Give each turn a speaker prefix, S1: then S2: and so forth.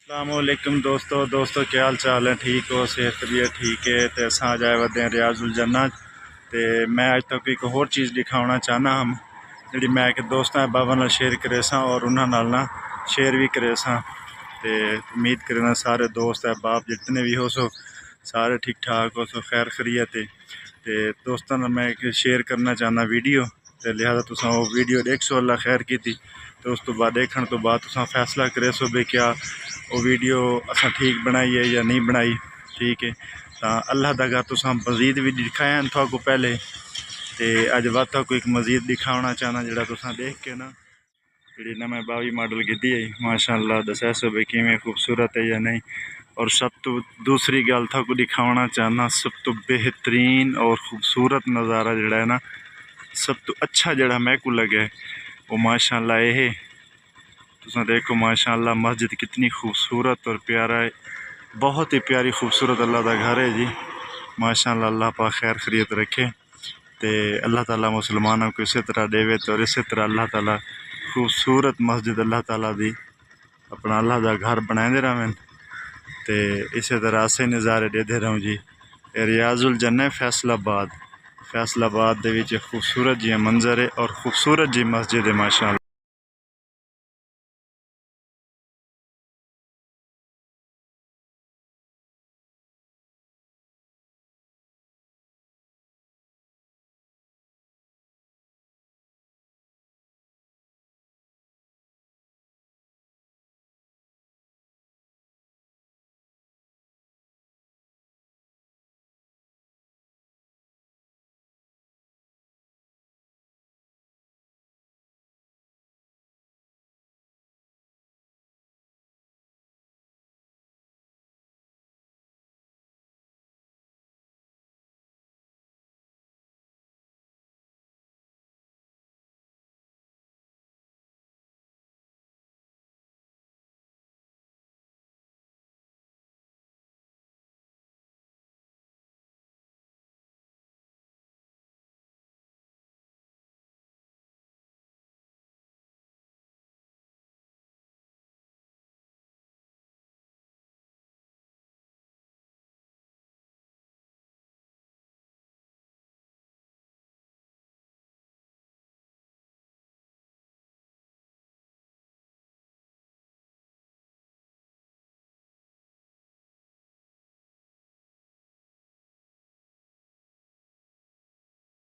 S1: अस्सलामुअलैकुम दोस्तों क्या हाल चाल है। ठीक हो, सेहत तबीयत ठीक है। तो अस अज आए वदे रियाजुल जन्नत। तो मैं अज तक एक होर चीज़ दिखाना चाहना हम जी मैं एक दोस्त बाबा नाल शेयर करे और उन्होंने ना शेयर भी करे। तो उम्मीद करना सारे दोस्त अहबाब जितने भी हो सो सारे ठीक ठाक हो सो खैर खरीयत। तो दोस्तों मैं एक शेयर करना चाहना वीडियो, तो लिहाजा तुसा वो वीडियो देख सो अल्लाह खैर की थी। तो उस तो बाद देखने तो बाद तुसा फैसला करे सो भी क्या वो वीडियो असा ठीक बनाई है या नहीं बनाई। ठीक है तो अल्लाह का घर तुसा मजीद भी दिखाया थोड़ा को पहले, तो अज वाता को एक मजीद दिखाना चाहना जोड़ा तुसा देख के ना जी ना मैं 22 मॉडल की है माशाअल्लाह दसा सो भी किमें खूबसूरत है या नहीं। और सब तो दूसरी गल था को दिखाना चाहना सब तो बेहतरीन और खूबसूरत नज़ारा जड़ा है ना, सब तो अच्छा जड़ा मैं को लगे वो माशाअल्लाह ये तुम देखो माशाअल्लाह मस्जिद कितनी खूबसूरत और प्यारा है। बहुत ही प्यारी खूबसूरत अल्लाह का घर है जी माशाअल्लाह। अल्लाह पाक खैर खरीत रखे तो अल्लाह ताला मुसलमानों को इसी तरह देवे। तो इसी तरह अल्लाह ताला खूबसूरत मस्जिद अल्लाह ताला दी अपना अल्लाह का घर बनाते रहें तो इस तरह असे नज़ारे देते रहूँ जी। रियाजुल जन्नत फैसलाबाद के खूबसूरत जी मंजर है और खूबसूरत जी मस्जिद है माशाअल्लाह।